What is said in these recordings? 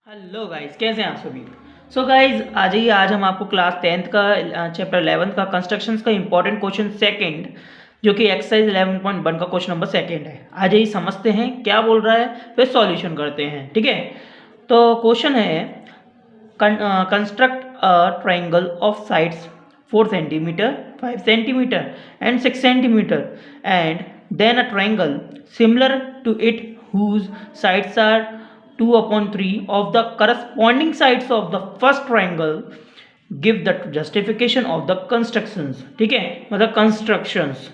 Hello guys, कैसे हैं आप सभी। सो गाइस, आ जाइए, आज हम आपको क्लास 10th का चैप्टर 11 का कंस्ट्रक्शंस का इंपॉर्टेंट क्वेश्चन सेकंड, जो कि एक्सरसाइज 11.1 का क्वेश्चन नंबर सेकंड है। आ जाइए, समझते हैं क्या बोल रहा है, फिर सॉल्यूशन करते हैं। ठीक है, तो क्वेश्चन है construct a triangle of sides 4 centimetre, 5 centimetre and 6 centimetre and then a triangle similar to it whose sides are 2/3 of the corresponding sides of the first triangle. Give the justification of the constructions. ठीक है, मतलब constructions.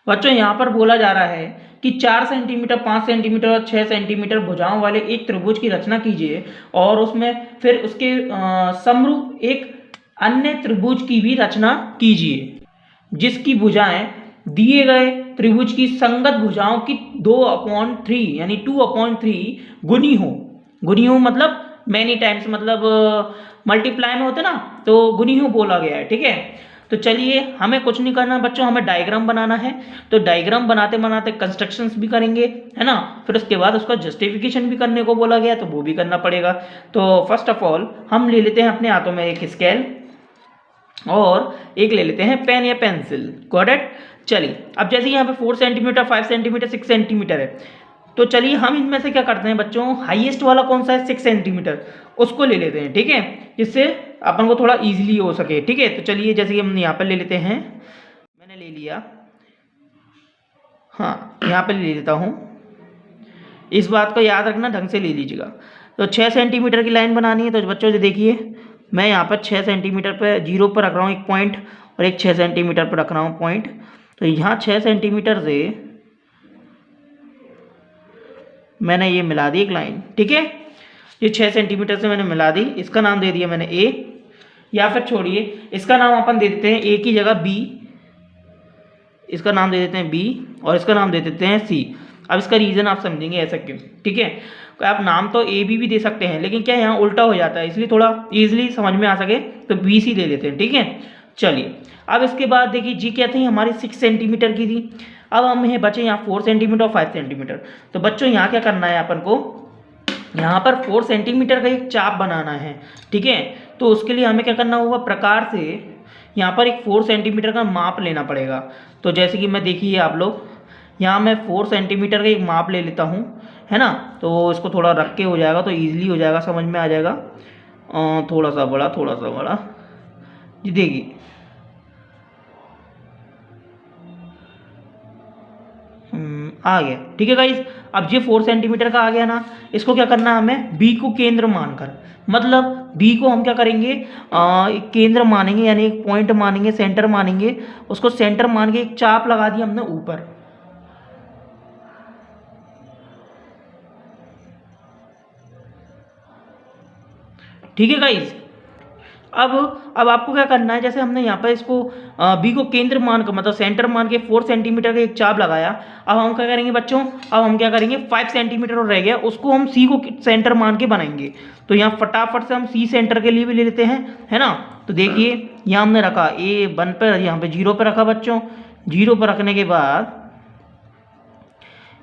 बच्चों यहाँ पर बोला जा रहा है कि 4 सेंटीमीटर, 5 सेंटीमीटर और 6 सेंटीमीटर भुजाओं वाले एक त्रिभुज की रचना कीजिए और उसमें फिर उसके समरूप एक अन्य त्रिभुज की भी रचना कीजिए जिसकी भुजाएं दिए गए त्रिभुज की संगत भुजाओं की 2/3 यानी 2/3 गुनी हो। गुनी हो मतलब मैनी टाइम्स, मतलब मल्टीप्लाई में होते ना, तो गुनी हो बोला गया है। ठीक है, तो चलिए, हमें कुछ नहीं करना बच्चों, हमें डायग्राम बनाना है। तो डायग्राम बनाते बनाते कंस्ट्रक्शंस भी करेंगे, है ना। फिर उसके बाद उसका जस्टिफिकेशन भी करने को बोला गया, तो वो भी करना पड़ेगा। तो फर्स्ट ऑफ ऑल हम ले लेते हैं अपने हाथों में एक स्केल और एक ले लेते हैं पेन या पेंसिल। Got it. चलिए, अब जैसे यहाँ पे 4 सेंटीमीटर, 5 सेंटीमीटर, 6 सेंटीमीटर है, तो चलिए हम इनमें से क्या करते हैं बच्चों, हाईएस्ट वाला कौन सा है 6 सेंटीमीटर, उसको ले लेते हैं। ठीक है, जिससे अपन को थोड़ा इजीली हो सके। ठीक है, तो चलिए जैसे कि हम यहाँ पर ले लेते हैं, मैंने ले लिया, हाँ यहाँ पर ले लेता हूँ। इस बात को याद रखना, ढंग से ले लीजिएगा। तो 6 सेंटीमीटर की लाइन बनानी है, तो बच्चों जो देखिए, मैं यहाँ पर 6 सेंटीमीटर पर जीरो पर रख रहा हूँ एक पॉइंट और एक 6 सेंटीमीटर पर रख रहा हूँ पॉइंट। तो यहाँ 6 सेंटीमीटर से मैंने ये मिला दी एक लाइन। ठीक है, ये 6 सेंटीमीटर से मैंने मिला दी, इसका नाम दे दिया मैंने ए, या फिर छोड़िए इसका नाम अपन दे देते हैं ए की जगह बी, इसका नाम दे देते हैं बी और इसका नाम दे देते हैं सी। अब इसका रीज़न आप समझेंगे ऐसा क्यों। ठीक है, तो आप नाम तो ए बी भी दे सकते हैं, लेकिन क्या यहाँ उल्टा हो जाता है, इसलिए थोड़ा ईजिली समझ में आ सके तो बी सी ले लेते हैं। ठीक है, चलिए अब इसके बाद देखिए, जी क्या थी हमारी 6 सेंटीमीटर की थी। अब हमें बचे यहाँ 4 सेंटीमीटर और 5 सेंटीमीटर। तो बच्चों यहाँ क्या करना है अपन को, यहाँ पर 4 सेंटीमीटर का एक चाप बनाना है। ठीक है, तो उसके लिए हमें क्या करना होगा, प्रकार से यहाँ पर एक 4 सेंटीमीटर का माप लेना पड़ेगा। तो जैसे कि मैं देखिए आप लोग, यहाँ मैं 4 सेंटीमीटर का एक माप ले लेता हूँ, है ना। तो इसको थोड़ा रख के हो जाएगा तो ईजिली हो जाएगा, समझ में आ जाएगा। थोड़ा सा बड़ा, थोड़ा सा बड़ा, जी देखिए, आ गया। ठीक है गाइस, अब ये 4 सेंटीमीटर का आ गया ना, इसको क्या करना है हमें, बी को केंद्र मानकर, मतलब बी को हम क्या करेंगे, एक केंद्र मानेंगे, यानी एक पॉइंट मानेंगे, सेंटर मानेंगे। उसको सेंटर मान के एक चाप लगा दिया हमने ऊपर। ठीक है गाइस, अब आपको क्या करना है, जैसे हमने यहाँ पर इसको बी को केंद्र मान कर, मतलब सेंटर मान के 4 सेंटीमीटर का एक चाप लगाया। अब हम क्या करेंगे बच्चों, अब हम क्या करेंगे, 5 सेंटीमीटर और रह गया, उसको हम सी को सेंटर मान के बनाएंगे। तो यहाँ फटाफट से हम सी सेंटर के लिए भी ले लेते हैं, है ना। तो देखिए यहाँ हमने रखा A1 पर, यहाँ पे 0 पर रखा बच्चों। 0 पर रखने के बाद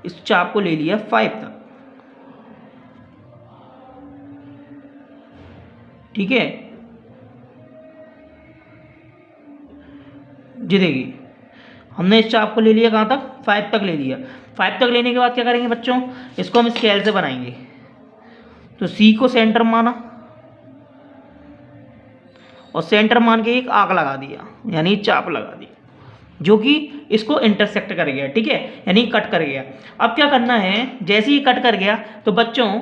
इस चाप को ले लिया 5 तक। ठीक है जी, देखिए हमने इस चाप को ले लिया कहाँ तक, 5 तक ले लिया। 5 तक लेने के बाद क्या करेंगे बच्चों, इसको हम स्केल से बनाएंगे। तो सी को सेंटर माना और सेंटर मान के एक आर्क लगा दिया, यानी चाप लगा दी, जो कि इसको इंटरसेक्ट कर गया। ठीक है, यानी कट कर गया। अब क्या करना है, जैसे ही कट कर गया तो बच्चों,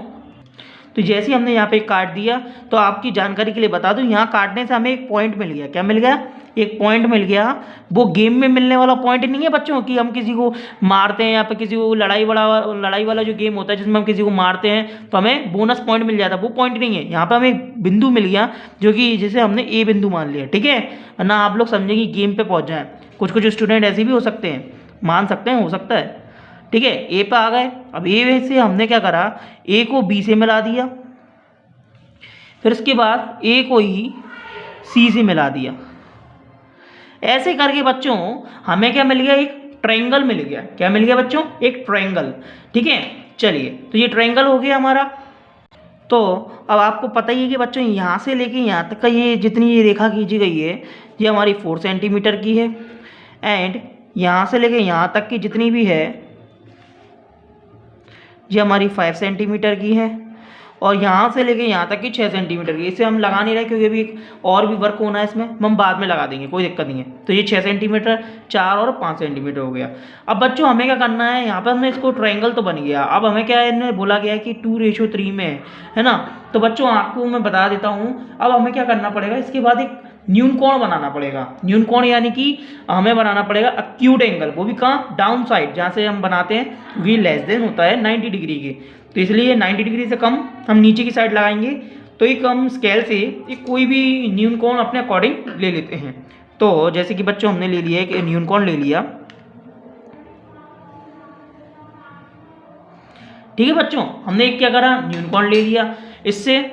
तो जैसे ही हमने यहाँ पे काट दिया, तो आपकी जानकारी के लिए बता दूं, यहाँ काटने से हमें एक पॉइंट मिल गया। क्या मिल गया, एक पॉइंट मिल गया। वो गेम में मिलने वाला पॉइंट नहीं है बच्चों, कि हम किसी को मारते हैं या फिर किसी को लड़ाई वाला जो गेम होता है जिसमें हम किसी को मारते हैं तो हमें बोनस पॉइंट मिल जाता है, वो पॉइंट नहीं है। यहाँ पर हमें एक बिंदु मिल गया, जो कि जिसे हमने ए बिंदु मान लिया। ठीक है ना, आप लोग समझे कि गेम पे पहुँच जाए। कुछ कुछ स्टूडेंट ऐसे भी हो सकते हैं, मान सकते हैं, हो सकता है। ठीक है, ए पे आ गए। अब ए से हमने क्या करा, ए को बी से मिला दिया, फिर उसके बाद ए को ही सी से मिला दिया। ऐसे करके बच्चों हमें क्या मिल गया, एक ट्रायंगल मिल गया। क्या मिल गया बच्चों, एक ट्रायंगल। ठीक है, चलिए, तो ये ट्रायंगल हो गया हमारा। तो अब आपको पता ही है कि बच्चों यहाँ से लेके यहाँ तक का ये जितनी ये रेखा खींची गई है ये हमारी 4 सेंटीमीटर की है, एंड यहाँ से लेके यहाँ तक की जितनी भी है ये हमारी 5 सेंटीमीटर की है, और यहाँ से लेके यहाँ तक की 6 सेंटीमीटर की। इसे हम लगा नहीं रहे क्योंकि अभी और भी वर्क होना है इसमें, हम बाद में लगा देंगे, कोई दिक्कत नहीं है। तो ये 6 सेंटीमीटर, 4 और 5 सेंटीमीटर हो गया। अब बच्चों हमें क्या करना है, यहाँ पर हमने इसको ट्रायंगल तो बन गया, अब हमें क्या है, इन्हें बोला गया है कि 2:3 में है ना। तो बच्चों आपको मैं बता देता हूँ, अब हमें क्या करना पड़ेगा, इसके बाद एक न्यून कोण बनाना पड़ेगा। न्यून कोण यानी कि हमें बनाना पड़ेगा अक्यूट एंगल, वो भी कहाँ, डाउन साइड, जहाँ से हम बनाते हैं वी लेस देन होता है 90 डिग्री के। तो इसलिए 90 डिग्री से कम हम नीचे की साइड लगाएंगे। तो एक हम स्केल से एक कोई भी न्यून कोण अपने अकॉर्डिंग ले लेते हैं। तो जैसे कि बच्चों हमने ले लिया एक न्यून कोण ले लिया, ठीक है बच्चों, हमने एक क्या करा, न्यून कोण ले लिया इससे।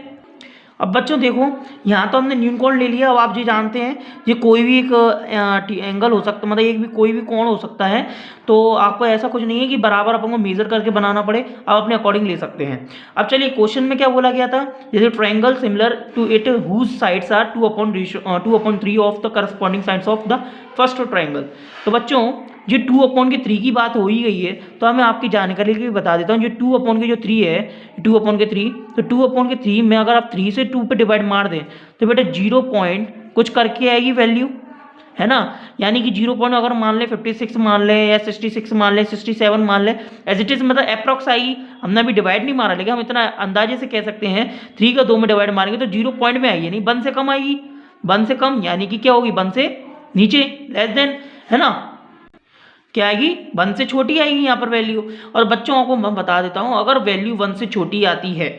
अब बच्चों देखो यहाँ तो हमने न्यून कोण ले लिया। अब आप ये जानते हैं ये कोई भी एक एंगल हो सकता, मतलब एक भी कोई भी कोण हो सकता है। तो आपको ऐसा कुछ नहीं है कि बराबर अपन को मेजर करके बनाना पड़े, आप अपने अकॉर्डिंग ले सकते हैं। अब चलिए क्वेश्चन में क्या बोला गया था, जैसे triangle similar to it whose sides are 2/3 of the corresponding sides of the first triangle. तो बच्चों ये 2/3 की बात हो ही गई है, तो मैं आपकी जानकारी के लिए बता देता हूँ। जो 2/3 है, 2/3, तो 2/3 में अगर आप 3 से 2 पे डिवाइड मार दें तो बेटा 0 पॉइंट कुछ करके आएगी वैल्यू, है ना। यानी कि 0 पॉइंट अगर मान ले 56 मान ले या 66 मान ले, 67 मान ले, एज इट इज, मतलब अप्रॉक्स आएगी। हमने अभी डिवाइड नहीं मारा, लेकिन हम इतना अंदाजे से कह सकते हैं 3 का 2 में डिवाइड मारेंगे तो 0 पॉइंट में आएगी, नहीं 1 से कम आएगी। 1 से कम यानी कि क्या होगी, 1 से नीचे, लेस देन, है ना, क्या आएगी, 1 से छोटी आएगी यहाँ पर वैल्यू। और बच्चों को मैं बता देता हूँ, अगर वैल्यू 1 से छोटी आती है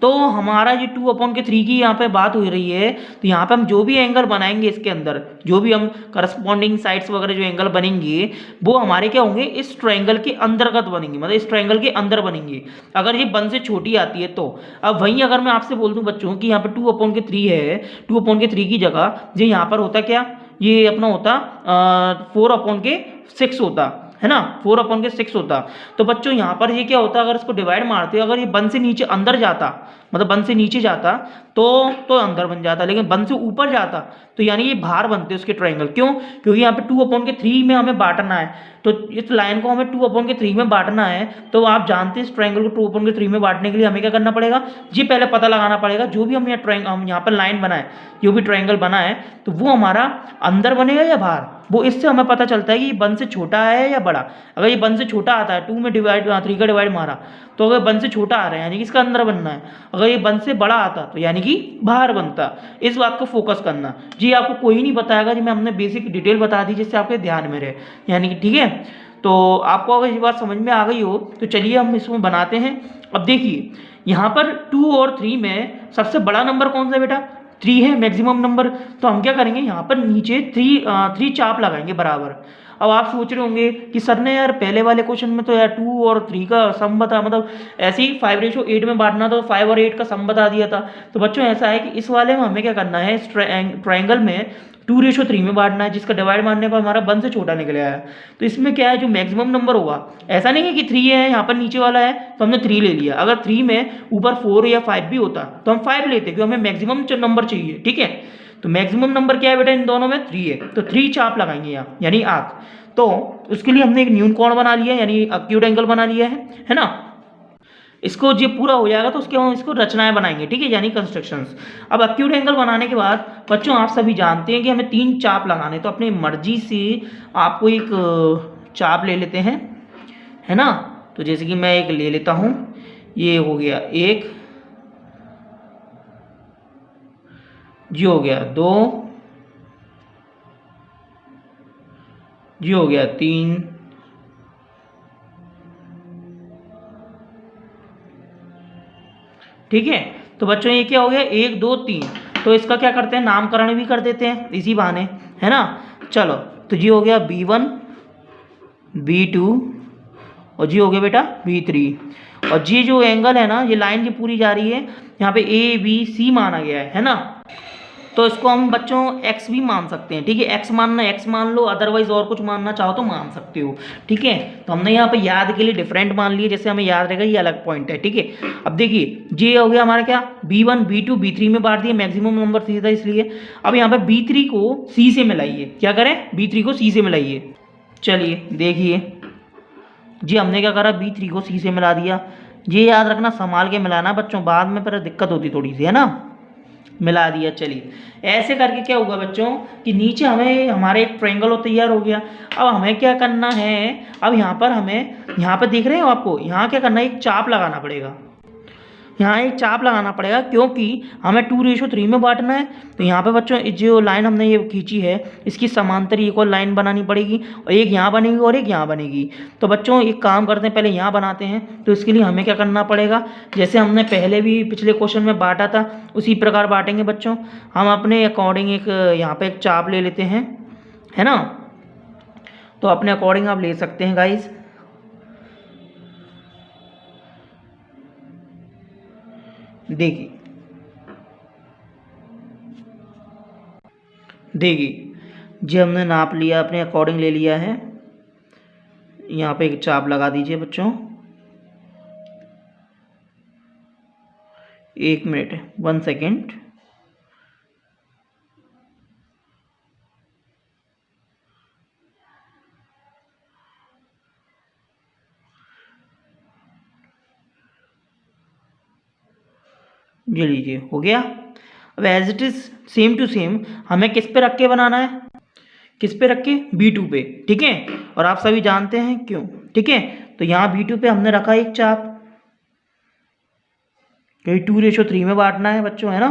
तो हमारा ये 2/3 की यहाँ पे बात हो रही है, तो यहाँ पे हम जो भी एंगल बनाएंगे इसके अंदर, जो भी हम करस्पॉन्डिंग साइड्स वगैरह जो एंगल बनेंगे वो हमारे क्या होंगे, इस ट्रायंगल के अंतर्गत बनेंगे, मतलब इस ट्रायंगल के अंदर बनेंगे, अगर ये 1 से छोटी आती है तो। अब वहीं अगर मैं आपसे बोल दूँ बच्चों कि यहाँ पे 2/3 है, 2/3 की जगह ये यहाँ पर होता क्या, ये अपना होता 4/6 होता, है ना, 4/6 होता। तो बच्चों यहाँ पर ये क्या होता, अगर इसको डिवाइड मारते, अगर ये 1 से नीचे अंदर जाता, मतलब 1 से नीचे जाता तो अंदर बन जाता, लेकिन 1 से ऊपर जाता तो यानी ये बाहर बनते उसके ट्रायंगल। क्यों, क्योंकि यहाँ पे 2/3 में हमें बांटना है, तो इस लाइन को हमें 2/3 में बांटना है। तो आप जानते हैं इस ट्रायंगल को 2/3 में बांटने के लिए हमें क्या करना पड़ेगा, जी पहले पता लगाना पड़ेगा जो भी हम यहाँ पर लाइन बनाए, जो भी ट्रायंगल बना है तो वो हमारा अंदर बनेगा या बाहर, वो इससे हमें पता चलता है कि 1 से छोटा है या बड़ा। अगर ये 1 से छोटा आता है, 2 में डिवाइड 3 का डिवाइड मारा, तो अगर 1 से छोटा आ रहा है यानी कि इसका अंदर बनना है, अगर ये 1 से बड़ा आता तो यानी कि बाहर बनता। इस बात को फोकस करना जी, आपको कोई नहीं बताएगा जी, मैं हमने बेसिक डिटेल बता दी जिससे आपके ध्यान में रहे, यानी कि ठीक है। तो आपको अगर ये बात समझ में आ गई हो तो चलिए हम इसमें बनाते हैं। अब देखिए यहाँ पर 2 और 3 में सबसे बड़ा नंबर कौन सा है बेटा, 3 है मैक्सिमम नंबर। तो हम क्या करेंगे, यहाँ पर नीचे 3 चाप लगाएंगे बराबर। अब आप सोच रहे होंगे कि सर ने यार पहले वाले क्वेश्चन में तो यार 2 और 3 का सम बता, मतलब ऐसे ही 5:8 में बांटना, तो 5 और 8 का सम बता दिया था। तो बच्चों ऐसा है कि इस वाले में हमें क्या करना है, इस ट्रायंगल में 2:3 में बांटना है, जिसका डिवाइड मारने पर हमारा 1 से छोटा निकल आया। तो इसमें क्या है, जो मैक्सिमम नंबर होगा, ऐसा नहीं है कि 3 है यहाँ पर नीचे वाला है तो हमने 3 ले लिया, अगर 3 में ऊपर 4 या 5 भी होता तो हम 5 लेते, क्योंकि हमें मैक्सिमम नंबर चाहिए, ठीक है। तो मैक्सिमम नंबर क्या है बेटा, इन दोनों में 3 है, तो 3 चाप लगाएंगे यहाँ, यानी आंख। तो उसके लिए हमने एक न्यून कोण बना लिया, यानी अक्यूट एंगल बना लिया है ना। इसको जब पूरा हो जाएगा तो उसके हम इसको रचनाएं बनाएंगे, ठीक है, यानी कंस्ट्रक्शंस। अब अक्यूट एंगल बनाने के बाद बच्चों आप सभी जानते हैं कि हमें 3 चाप लगाने, तो अपनी मर्जी से आपको एक चाप ले लेते हैं, है ना। तो जैसे कि मैं एक ले लेता हूँ, ये हो गया 1, जी हो गया 2, जी हो गया 3, ठीक है। तो बच्चों ये क्या हो गया, 1 2 3। तो इसका क्या करते हैं, नामकरण भी कर देते हैं इसी बहाने, है ना। चलो, तो जी हो गया B1, B2 और जी हो गया बेटा B3। और जी जो एंगल है ना, ये लाइन जो पूरी जा रही है यहाँ पे A B C माना गया है ना। तो इसको हम बच्चों x भी मान सकते हैं, ठीक है। x मानना x मान लो, अदरवाइज और कुछ मानना चाहो तो मान सकते हो, ठीक है। तो हमने यहाँ पे याद के लिए डिफरेंट मान लिए, जैसे हमें याद रहेगा ये अलग पॉइंट है, ठीक है। अब देखिए ये हो गया हमारा क्या, b1 b2 b3 में बांट दिए, मैक्सिमम नंबर सी था इसलिए। अब यहाँ पे b3 को c से मिलाइए, क्या करें, b3 को c से मिलाइए। चलिए देखिए जी हमने क्या करा, b3 को c से मिला दिया। ये याद रखना संभाल के मिलाना बच्चों, बाद में फिर दिक्कत होती थोड़ी सी, है ना। मिला दिया, चलिए ऐसे करके क्या होगा बच्चों कि नीचे हमें हमारे एक ट्रायंगल तैयार हो गया। अब हमें क्या करना है, अब यहाँ पर हमें, यहाँ पर देख रहे हो आपको, यहाँ क्या करना है, एक चाप लगाना पड़ेगा। यहाँ एक चाप लगाना पड़ेगा क्योंकि हमें 2:3 में बांटना है। तो यहाँ पे बच्चों जो लाइन हमने ये खींची है इसकी समांतर एक और लाइन बनानी पड़ेगी, और एक यहाँ बनेगी और एक यहाँ बनेगी। तो बच्चों एक काम करते हैं, पहले यहाँ बनाते हैं। तो इसके लिए हमें क्या करना पड़ेगा, जैसे हमने पहले भी पिछले क्वेश्चन में बांटा था उसी प्रकार बांटेंगे बच्चों। हम अपने अकॉर्डिंग एक यहाँ पर एक चाप ले लेते हैं, है ना। तो अपने अकॉर्डिंग आप ले सकते हैं गाइज। देखिए जी हमने नाप लिया, अपने अकॉर्डिंग ले लिया है। यहाँ पे एक चाप लगा दीजिए बच्चों। 1 मिनट 1 सेकेंड। ये लीजिए हो गया। अब as it is same to same हमें किस पे रख के बनाना है, किस पे रख के, B2 पे, ठीक है। और आप सभी जानते हैं क्यों, ठीक है। तो यहाँ B2 पे हमने रखा एक चाप, क्योंकि 2:3 में बांटना है बच्चों, है ना।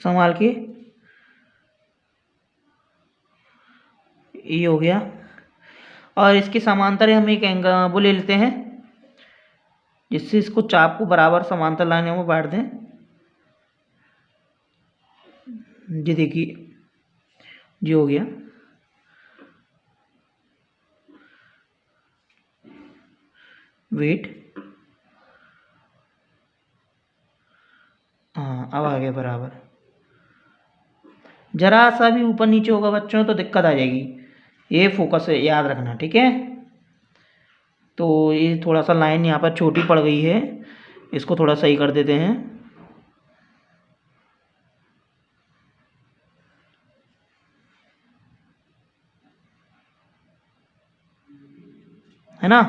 संभाल के, ये हो गया। और इसके समांतर हम एक एंगल वो ले लेते हैं जिससे इसको चाप को बराबर समांतर लाइनों में बांट दें। ये देखिए जी हो गया। वेट, हाँ अब आ गया बराबर। जरा सा भी ऊपर नीचे होगा बच्चों तो दिक्कत आ जाएगी, ये फोकस है, याद रखना, ठीक है। तो ये थोड़ा सा लाइन यहाँ पर छोटी पड़ गई है, इसको थोड़ा सही कर देते हैं, है ना।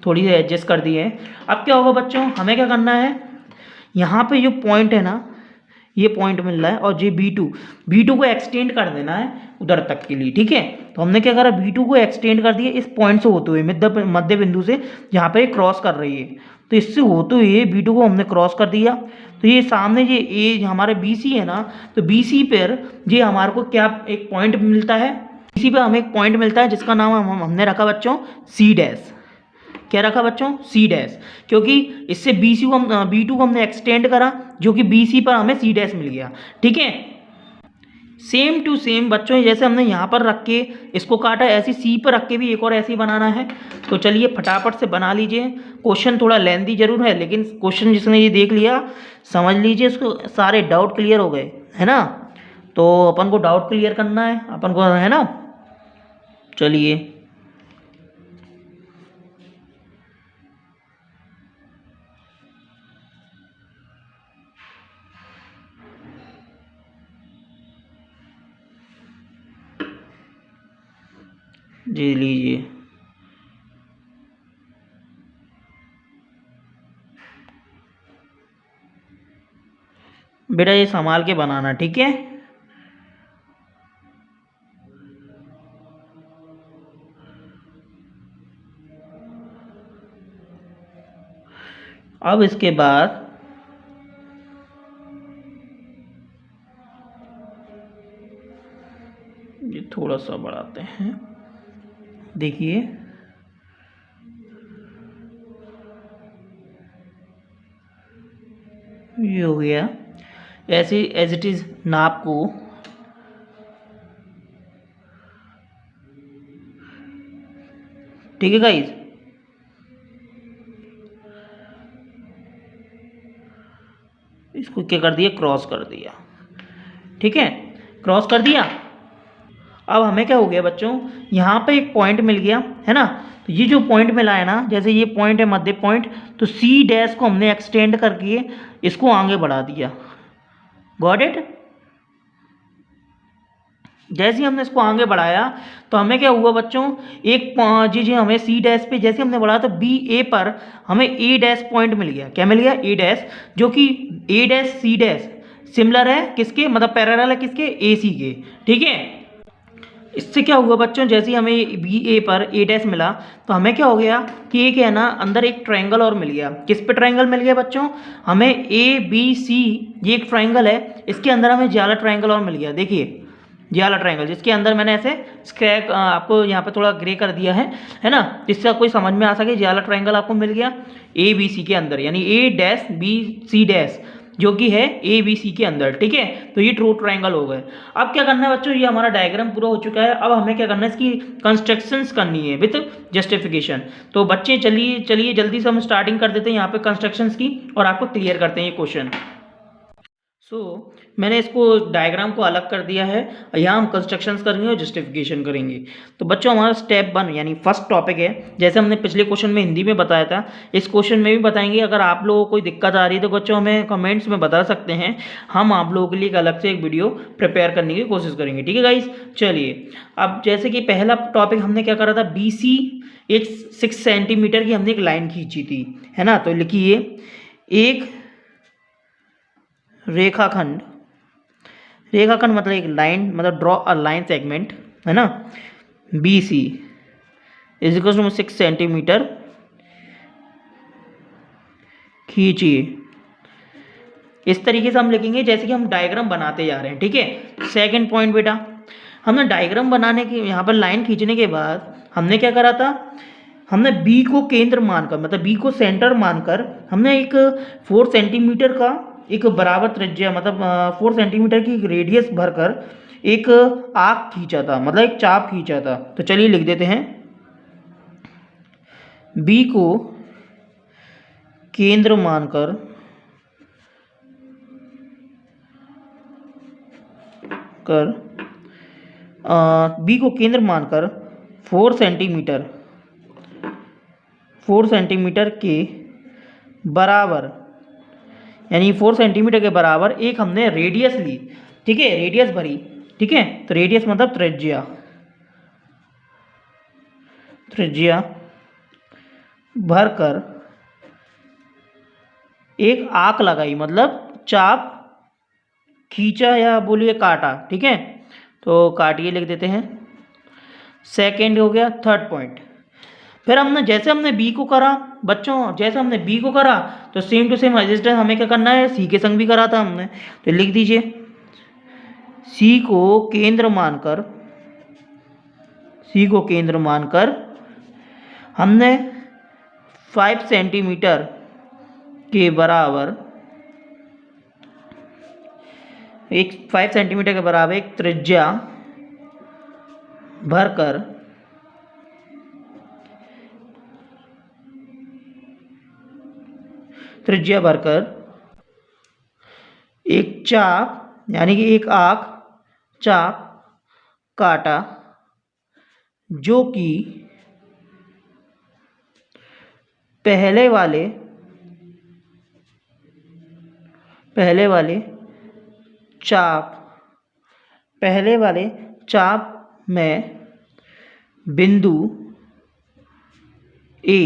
थोड़ी सी एडजस्ट कर दी है। अब क्या होगा बच्चों, हमें क्या करना है, यहाँ पे जो पॉइंट है ना, ये पॉइंट मिल रहा है और ये B2 को एक्सटेंड कर देना है उधर तक के लिए, ठीक है। तो हमने क्या करा, B2 को एक्सटेंड कर दिया इस पॉइंट से होते हुए, मध्य बिंदु से जहाँ पे क्रॉस कर रही है। तो इससे होते हुए B2 को हमने क्रॉस कर दिया। तो ये सामने ये हमारे BC है ना, तो BC पर ये हमारे को क्या एक पॉइंट मिलता है, BC पर हमें एक पॉइंट मिलता है जिसका नाम हमने रखा बच्चों C'। क्या रखा बच्चों, C', क्योंकि इससे B2 को हमने एक्सटेंड करा जो कि BC पर हमें C' मिल गया, ठीक है। सेम टू सेम बच्चों जैसे हमने यहाँ पर रख के इसको काटा, ऐसे C पर रख के भी एक और ऐसे ही बनाना है। तो चलिए फटाफट से बना लीजिए। क्वेश्चन थोड़ा लेंथी जरूर है, लेकिन क्वेश्चन जिसने ये देख लिया समझ लीजिए उसको सारे डाउट क्लियर हो गए, है ना। तो अपन को डाउट क्लियर करना है अपन को, है ना। चलिए जी लीजिए। बेटा ये संभाल के बनाना, ठीक है। अब इसके बाद ये थोड़ा सा बढ़ाते हैं, देखिए ये हो गया। ऐसे एज इट इज़ नाप को ठीक है गाइस। इसको क्या कर दिया, क्रॉस कर दिया। ठीक है, क्रॉस कर दिया। अब हमें क्या हो गया बच्चों, यहाँ पे एक पॉइंट मिल गया है ना। तो ये जो पॉइंट मिला है ना, जैसे ये पॉइंट है मध्य पॉइंट, तो सी डैश को हमने एक्सटेंड करके इसको आगे बढ़ा दिया। Got it. जैसे ही हमने इसको आगे बढ़ाया तो हमें क्या हुआ बच्चों, एक जी जी हमें सी डैश पे जैसे हमने बढ़ाया तो बी ए पर हमें ए डैश पॉइंट मिल गया। क्या मिल गया, ए डैश, जो कि ए डैश सी डैश सिमिलर है किसके, मतलब पैरेलल है किसके, ए सी के। ठीक है, इससे क्या हुआ बच्चों, जैसे ही हमें बी ए पर ए डैश मिला तो हमें क्या हो गया कि एक है ना अंदर एक ट्रायंगल और मिल गया। किस पे ट्रायंगल मिल गया बच्चों, हमें ए बी सी, ये एक ट्रायंगल है, इसके अंदर हमें ज्याला ट्रायंगल और मिल गया। देखिए ज्याला ट्रायंगल, जिसके अंदर मैंने ऐसे स्क्रैच आपको यहाँ पे थोड़ा ग्रे कर दिया है ना, जिससे कोई समझ में आ सके। ज्याला ट्रायंगल आपको मिल गया ए बी सी के अंदर, यानी ए डैश बी सी डैश जो कि है ए बी सी के अंदर। ठीक है, तो ये ट्रू ट्रायंगल हो गए। अब क्या करना है बच्चों, ये हमारा डायग्राम पूरा हो चुका है। अब हमें क्या करना है, इसकी कंस्ट्रक्शंस करनी है विथ जस्टिफिकेशन। तो बच्चे चलिए चलिए जल्दी से हम स्टार्टिंग कर देते हैं यहाँ पे कंस्ट्रक्शंस की, और आपको क्लियर करते हैं ये क्वेश्चन। मैंने इसको डायग्राम को अलग कर दिया है, यहाँ हम कंस्ट्रक्शंस करेंगे और जस्टिफिकेशन करेंगे। तो बच्चों हमारा स्टेप 1 यानी फर्स्ट टॉपिक है, जैसे हमने पिछले क्वेश्चन में हिंदी में बताया था, इस क्वेश्चन में भी बताएंगे। अगर आप लोगों को कोई दिक्कत आ रही है तो बच्चों हमें कमेंट्स में बता सकते हैं, हम आप लोगों के लिए एक अलग से एक वीडियो प्रिपेयर करने की कोशिश करेंगे। ठीक है गाइस, चलिए अब जैसे कि पहला टॉपिक हमने क्या करा था, बी सी एक 6 सेंटीमीटर की हमने एक लाइन खींची थी, है ना। तो लिखिए एक रेखाखंड, रेखाखंड मतलब एक लाइन, मतलब ड्रॉ अ लाइन सेगमेंट, है ना। B C is equal to 6 centimetre खींचिए। इस तरीके से हम लिखेंगे जैसे कि हम डायग्राम बनाते जा रहे हैं। ठीक है, सेकंड पॉइंट बेटा, हमने डायग्राम बनाने के यहाँ पर लाइन खींचने के बाद हमने क्या करा था, हमने बी को केंद्र मानकर, मतलब बी को सेंटर मानकर, हमने एक 4 सेंटीमीटर का एक बराबर त्रिज्या, मतलब 4 सेंटीमीटर की रेडियस भरकर एक आर्क खींचा था, मतलब एक चाप खींचा था। तो चलिए लिख देते हैं, बी को केंद्र मानकर बी को केंद्र मानकर 4 सेंटीमीटर के बराबर, यानी 4 सेंटीमीटर के बराबर एक हमने रेडियस ली। ठीक है, रेडियस भरी। ठीक है, तो रेडियस मतलब त्रिज्या, त्रिज्या भरकर एक आर्क लगाई, मतलब चाप खींचा या बोलिए काटा। ठीक है, तो काटिए लिख देते हैं। सेकेंड हो गया, थर्ड पॉइंट। फिर हमने जैसे हमने बी को करा बच्चों, जैसे हमने बी को करा तो सेम टू सेम रेजिस्टेंस हमें क्या करना है, सी के संग भी करा था हमने। तो लिख दीजिए, सी को केंद्र मानकर हमने 5 सेंटीमीटर के बराबर एक त्रिज्या भरकर एक चाप, यानी कि एक आर्क चाप काटा, जो कि पहले वाले चाप में बिंदु ए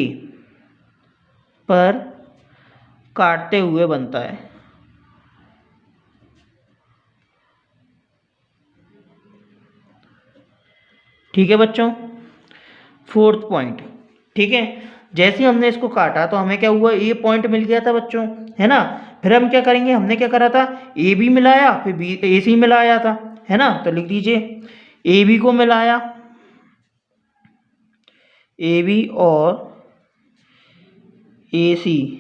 पर काटते हुए बनता है। ठीक है बच्चों, फोर्थ पॉइंट। ठीक है, जैसे हमने इसको काटा तो हमें क्या हुआ, ए पॉइंट मिल गया था बच्चों, है ना। फिर हम क्या करेंगे, हमने क्या करा था, ए बी मिलाया, फिर बी ए सी मिलाया था, है ना। तो लिख दीजिए, ए बी को मिलाया, ए बी और ए सी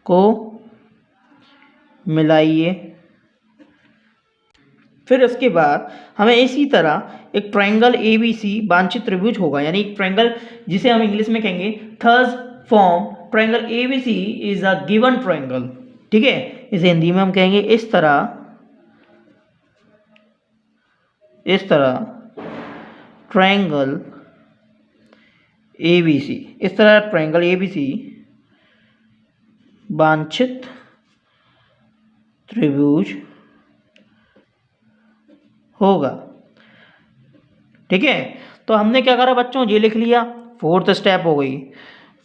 को मिलाइए। फिर उसके बाद हमें इसी तरह एक ट्रायंगल ए बी सी वांछित त्रिभुज होगा, यानी एक ट्रायंगल जिसे हम इंग्लिश में कहेंगे third form triangle A B C is a given triangle. ठीक है, इसे हिंदी में हम कहेंगे इस तरह इस तरह ट्रायंगल ABC, इस तरह ट्रायंगल ABC वांछित त्रिभुज होगा। ठीक है, तो हमने क्या करा बच्चों, ये लिख लिया, फोर्थ स्टेप हो गई।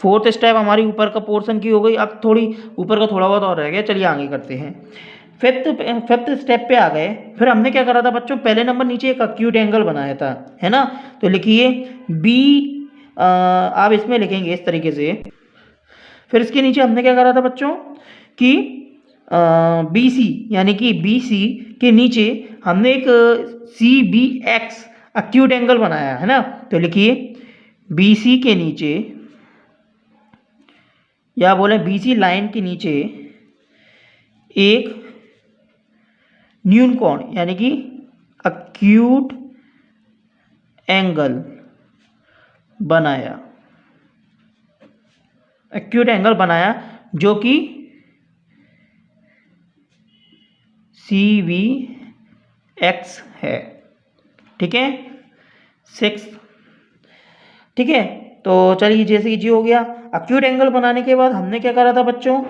फोर्थ स्टेप हमारी ऊपर का पोर्शन की हो गई। अब थोड़ी ऊपर का थोड़ा बहुत और रह गया, चलिए आगे करते हैं। फिफ्थ स्टेप पे आ गए। फिर हमने क्या करा था बच्चों, पहले नंबर नीचे एक एक्यूट एंगल बनाया था, है ना। तो लिखिए बी, आप इसमें लिखेंगे इस तरीके से। फिर इसके नीचे हमने क्या करा था बच्चों कि BC, यानी कि BC के नीचे हमने एक CBX एक्यूट एंगल बनाया, है ना। तो लिखिए BC के नीचे, या बोले BC लाइन के नीचे एक न्यून कोण, यानी कि एक्यूट एंगल बनाया, एक्यूट एंगल बनाया जो कि CBX है। ठीक है, 6। ठीक है, तो चलिए जैसे कि जी हो गया। एक्यूट एंगल बनाने के बाद हमने क्या करा था बच्चों,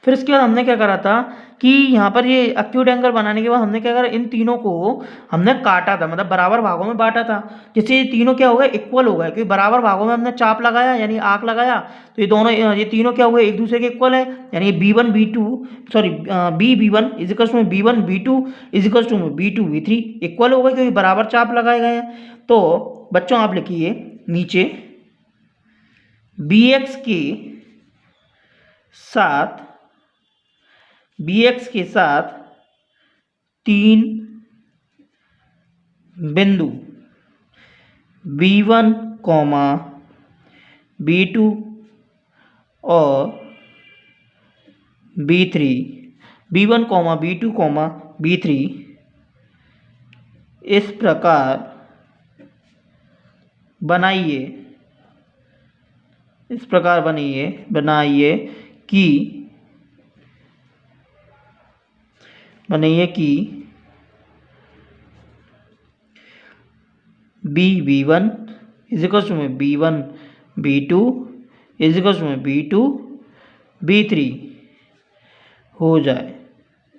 फिर इसके बाद हमने क्या करा था कि यहाँ पर ये एक्यूट एंगल बनाने के बाद हमने क्या करा, इन तीनों को हमने काटा था, मतलब बराबर भागों में बांटा था। जैसे ये तीनों क्या हो गए, इक्वल हो गए, क्योंकि बराबर भागों में हमने चाप लगाया यानी आर्क लगाया। तो ये दोनों, ये तीनों क्या हुए, एक दूसरे के इक्वल है, यानी B1 B2 sorry B1 equals to B1 B2 equals to B2 B3 equal हो गए, क्योंकि बराबर चाप लगाए गए हैं। तो बच्चों आप लिखिए नीचे BX के साथ, BX के साथ 3 बिंदु B1, B2 और B3, B1, B2, B3 इस प्रकार बनाइए, इस प्रकार बनाइए कि B1 equals to B1 B2 equals to B2 B3 हो जाए।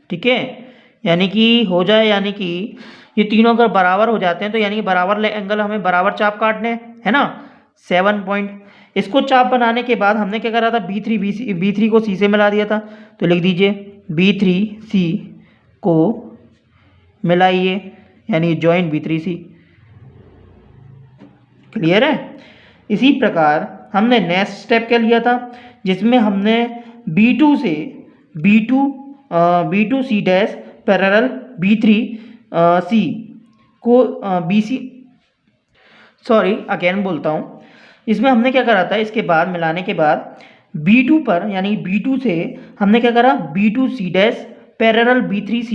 ठीक है, यानी कि हो जाए, यानी कि ये तीनों अगर बराबर हो जाते हैं तो यानी कि बराबर एंगल, हमें बराबर चाप काटने है ना। 7 पॉइंट। इसको चाप बनाने के बाद हमने क्या करा था, B3 को C से मिला दिया था। तो लिख दीजिए B3 C को मिलाइए, यानी जॉइंट B3C। क्लियर है। इसी प्रकार हमने नेक्स्ट स्टेप क्या लिया था, जिसमें हमने B2 से B2 C dash parallel B3 C को BC, सॉरी अगेन बोलता हूँ, इसमें हमने क्या करा था, इसके बाद मिलाने के बाद B2 पर, यानी B2 से हमने क्या करा, B2 C dash parallel B3 C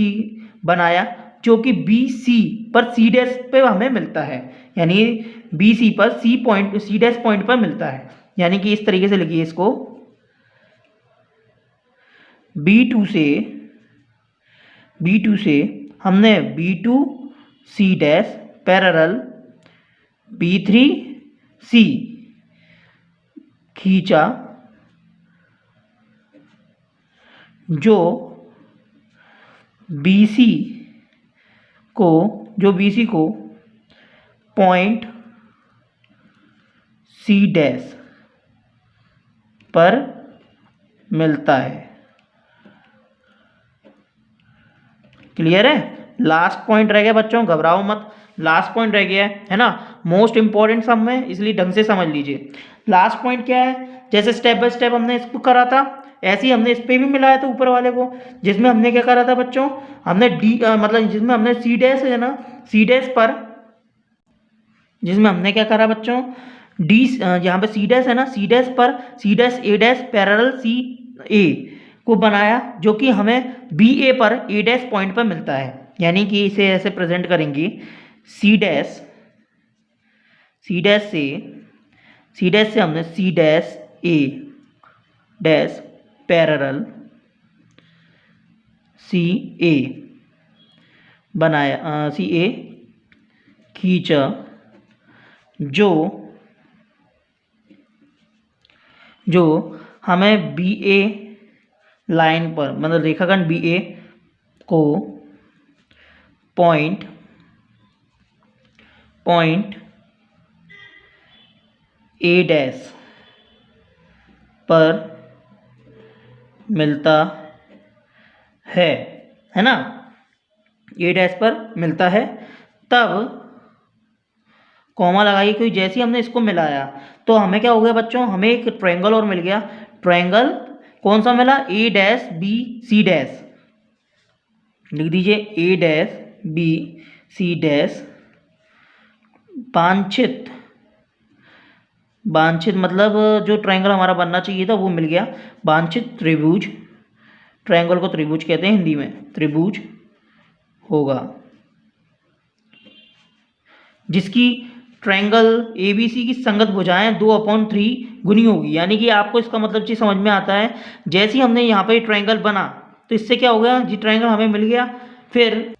बनाया, जो कि BC पर C डैश पे हमें मिलता है, यानी BC पर C डैश पॉइंट पर मिलता है। यानी कि इस तरीके से लिखिए इसको, B2 से हमने B2 C dash parallel B3 C खींचा, जो BC को पॉइंट C डैश पर मिलता है। क्लियर है। लास्ट पॉइंट रह गया बच्चों, घबराओ मत, लास्ट पॉइंट रह गया है ना, मोस्ट इंपॉर्टेंट सम में, इसलिए ढंग से समझ लीजिए। लास्ट पॉइंट क्या है, जैसे स्टेप बाय स्टेप हमने इसको करा था, ऐसे ही हमने इस पे भी मिलाया था ऊपर वाले को, जिसमें हमने क्या करा था बच्चों, हमने मतलब जिसमें हमने C डैश है ना, C डैश पर, जिसमें हमने क्या करा बच्चों, यहाँ पे C डैश है ना, C डैश पर C dash A dash parallel C A को बनाया, जो कि हमें BA पर A डैश पॉइंट पर मिलता है। यानी कि इसे ऐसे प्रेजेंट करेंगे, C डैश से हमने C dash A dash parallel C A बनाया, सी ए खींचा, जो हमें बी ए लाइन पर, मतलब रेखाखंड बी ए को पॉइंट ए डैश पर मिलता है ना, ए डैश पर मिलता है, तब कॉमा लगाइए, क्योंकि जैसे ही हमने इसको मिलाया तो हमें क्या हो गया बच्चों, हमें एक ट्रायंगल और मिल गया। ट्रायंगल कौन सा मिला, ए डैश बी सी डैश, लिख दीजिए ए डैश बी सी डैश, वांछित मतलब जो ट्रायंगल हमारा बनना चाहिए था वो मिल गया, वांछित त्रिभुज, ट्रायंगल को त्रिभुज कहते हैं हिंदी में, त्रिभुज होगा जिसकी ट्रायंगल ABC की संगत भुजाएं 2/3 गुनी होगी। यानी कि आपको इसका मतलब चीज़ समझ में आता है, जैसे ही हमने यहाँ पर ट्रायंगल बना तो इससे क्या हो गया, जी ट्रायंगल हमें मिल गया। फिर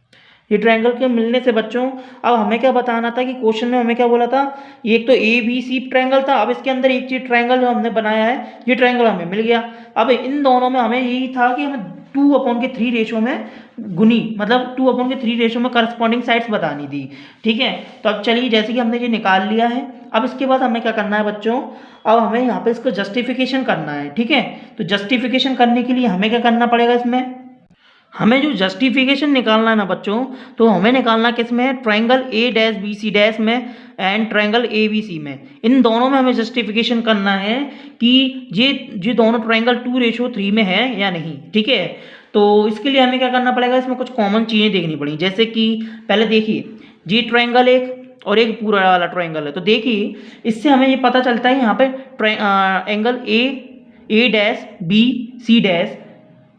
ये ट्रायंगल के मिलने से बच्चों अब हमें क्या बताना था कि क्वेश्चन में हमें क्या बोला था, एक तो ABC ट्रायंगल था, अब इसके अंदर एक चीज ट्रायंगल जो हमने बनाया है ये ट्रायंगल हमें मिल गया। अब इन दोनों में हमें यही था कि हमें 2/3 रेशो में गुनी, मतलब 2/3 रेशो में करस्पॉन्डिंग साइड्स बतानी थी। ठीक है, तो अब चलिए जैसे कि हमने ये निकाल लिया है, अब इसके बाद हमें क्या करना है बच्चों, अब हमें यहाँ पे इसको जस्टिफिकेशन करना है। ठीक है, तो जस्टिफिकेशन करने के लिए हमें क्या करना पड़ेगा, इसमें हमें जो जस्टिफिकेशन निकालना है ना बच्चों, तो हमें निकालना किस में, triangle A dash B C dash में and triangle A B C में, इन दोनों में हमें जस्टिफिकेशन करना है कि ये दोनों ट्रायंगल 2:3 में है या नहीं। ठीक है, तो इसके लिए हमें क्या करना पड़ेगा, इसमें कुछ कॉमन चीज़ें देखनी पड़ी, जैसे कि पहले देखिए ये ट्रायंगल एक और एक पूरा वाला ट्रायंगल है, तो देखिए इससे हमें ये पता चलता है यहाँ पे angle A dash B C dash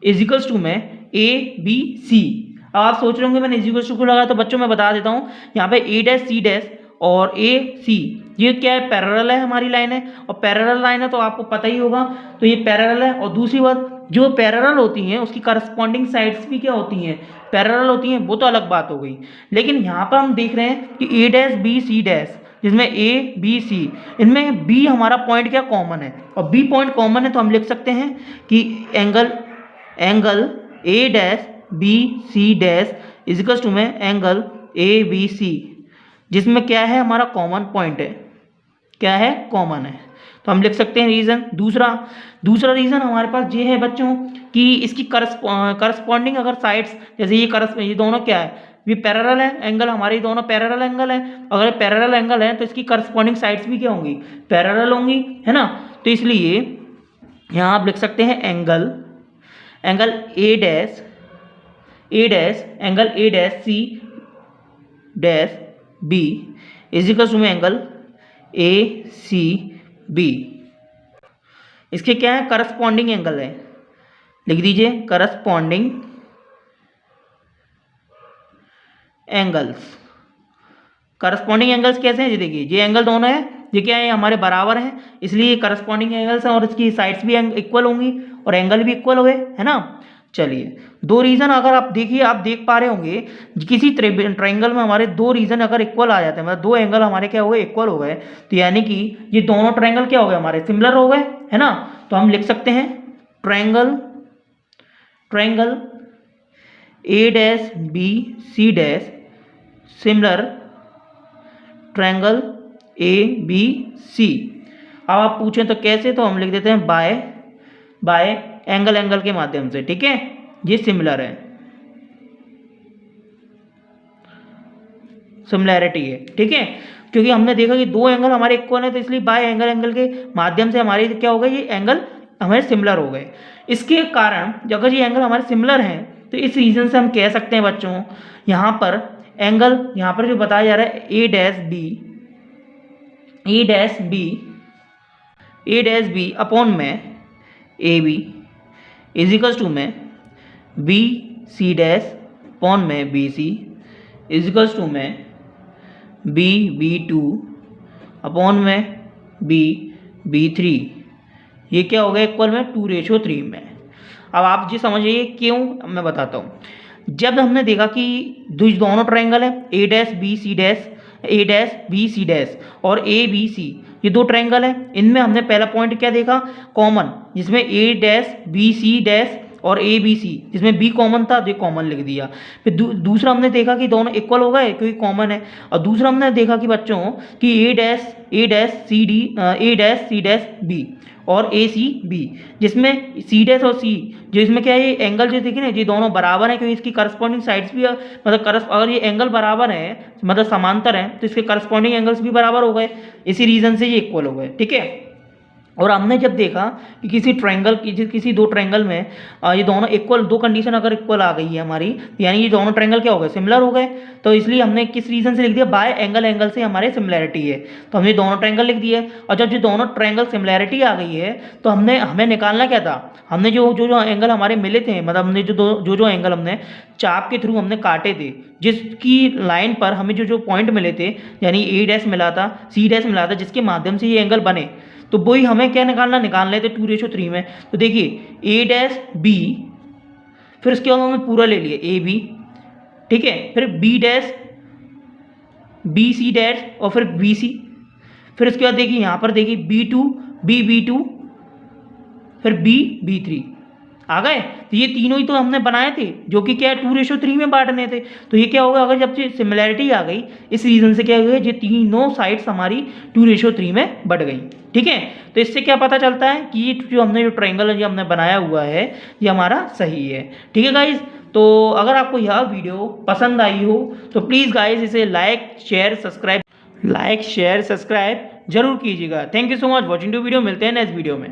equals to में ए बी सी। अब आप सोच रहे होंगे मैंने इजिकल्स टू को लगाया, तो बच्चों मैं बता देता हूँ, यहाँ पे ए डैश सी डैश और ए सी ये क्या है, पैरेलल है, हमारी लाइन है, और पैरेलल लाइन है तो आपको पता ही होगा, तो ये पैरेलल है। और दूसरी बात, जो पैरेलल होती हैं उसकी करस्पॉन्डिंग साइड्स भी क्या होती हैं, पैरेलल होती हैं, वो तो अलग बात हो गई। लेकिन यहाँ पर हम देख रहे हैं कि ए डैश बी सी डैश, जिसमें ए बी सी, इनमें बी हमारा पॉइंट क्या कॉमन है, और बी पॉइंट कॉमन है तो हम लिख सकते हैं कि angle A dash B C dash equals to में एंगल ए बी सी, जिसमें क्या है हमारा कॉमन पॉइंट है, क्या है कॉमन है, तो हम लिख सकते हैं रीज़न। दूसरा रीज़न हमारे पास ये है बच्चों कि इसकी करस्पॉन्डिंग अगर साइड्स, जैसे ये दोनों क्या है, ये पैरेलल है एंगल, हमारे दोनों पैरेलल एंगल है, अगर पैरेलल एंगल है तो इसकी करस्पॉन्डिंग साइड्स भी क्या होंगी, पैरेलल होंगी, है ना। तो इसलिए यहाँ आप लिख सकते हैं angle A dash angle A dash C dash B equals to में एंगल ए सी बी, इसके क्या है करस्पॉन्डिंग एंगल है, लिख दीजिए करस्पॉन्डिंग एंगल्स। करस्पॉन्डिंग एंगल्स कैसे हैं, ये देखिए ये एंगल दोनों है, ये क्या है हमारे बराबर हैं, इसलिए करस्पॉन्डिंग एंगल्स हैं और इसकी साइड्स भी इक्वल होंगी और एंगल भी इक्वल हो गए, है ना। चलिए दो रीजन अगर आप देखिए, आप देख पा रहे होंगे किसी ट्रायंगल में हमारे दो रीजन अगर इक्वल आ जाते हैं, मतलब दो एंगल हमारे क्या हो गए, इक्वल हो गए, तो यानी कि ये दोनों ट्रायंगल क्या हो गए हमारे, सिमिलर हो गए, है ना। तो हम लिख सकते हैं triangle A dash B C dash similar triangle A B C. अब आप पूछें तो कैसे, तो हम लिख देते हैं बाय एंगल के माध्यम से। ठीक है, ये सिमिलर है, सिमिलैरिटी है। ठीक है, क्योंकि हमने देखा कि दो एंगल हमारे इक्वल है, तो इसलिए बाय एंगल के माध्यम से हमारे क्या हो गए, ये एंगल हमारे सिमिलर हो गए। इसके कारण अगर ये एंगल हमारे सिमिलर हैं तो इस रीजन से हम कह सकते हैं बच्चों, यहाँ पर एंगल, यहाँ पर जो बताया जा रहा है ए डैश बी अपॉन में ए बी इजिकल्स टू में बी सी डैश अपॉन में बी सी इजिकल्स टू में बी टू अपॉन में बी थ्री, ये क्या हो गया इक्वल में 2:3 में। अब आप जी समझिए क्यों, मैं बताता हूँ। जब हमने देखा कि दोनों ट्रायंगल है ए डैश बी सी डैश, ए डैश बी सी डैश और ए बी सी, ये दो ट्रायंगल है, इनमें हमने पहला पॉइंट क्या देखा, कॉमन, जिसमें ए डैश बी सी डैश और ए बी सी, जिसमें बी कॉमन था तो ये कॉमन लिख दिया। फिर दूसरा हमने देखा कि दोनों इक्वल हो गए क्योंकि कॉमन है। और दूसरा हमने देखा कि बच्चों कि ए डैश सी डी, ए डैश सी डैश बी और ए सी बी, जिसमें सी डैश और सी, जो इसमें क्या है ये एंगल जो देखिए ना ये दोनों बराबर हैं क्योंकि इसकी करस्पॉन्डिंग साइड्स भी मतलब अगर ये एंगल बराबर है मतलब समांतर हैं तो इसके करस्पॉन्डिंग एंगल्स भी बराबर हो गए, इसी रीज़न से ये इक्वल हो गए। ठीक है। और हमने जब देखा कि किसी दो ट्रायंगल में ये दोनों इक्वल, दो कंडीशन अगर इक्वल आ गई है हमारी, यानी ये दोनों ट्रायंगल क्या हो गए, सिमिलर हो गए, तो इसलिए हमने किस रीज़न से लिख दिया, बाय एंगल से हमारे सिमिलैरिटी है, तो हमने दोनों ट्रायंगल लिख दिए। और जब ये दोनों ट्रायंगल सिमिलैरिटी आ गई है तो हमें निकालना क्या था, हमने जो एंगल हमारे मिले थे, मतलब हमने जो एंगल हमने चाप के थ्रू हमने काटे थे, जिसकी लाइन पर हमें जो पॉइंट मिले थे, यानी ए डैश मिला था, सी डैश मिला था, जिसके माध्यम से ये एंगल बने, तो वही हमें क्या निकाल लेते 2:3 में। तो देखिए ए डैश बी, फिर उसके बाद हमने पूरा ले लिया ए बी, ठीक है, फिर B dash B C dash और फिर बी सी, फिर उसके बाद देखिए यहाँ पर देखिए बी2 फिर बी3 आ गए। तो ये तीनों ही तो हमने बनाए थे जो कि क्या है 2:3 में बांटने थे। तो ये क्या होगा, अगर जब सिमिलैरिटी आ गई इस रीजन से क्या हुआ, ये तीनों साइड्स हमारी 2:3 में बढ़ गई। ठीक है। तो इससे क्या पता चलता है कि ये जो ट्रायंगल जो हमने बनाया हुआ है ये हमारा सही है। ठीक है गाइज। तो अगर आपको यह वीडियो पसंद आई हो तो प्लीज़ गाइज इसे लाइक शेयर सब्सक्राइब जरूर कीजिएगा। Thank you so much watching to video. मिलते हैं नेक्स्ट वीडियो में।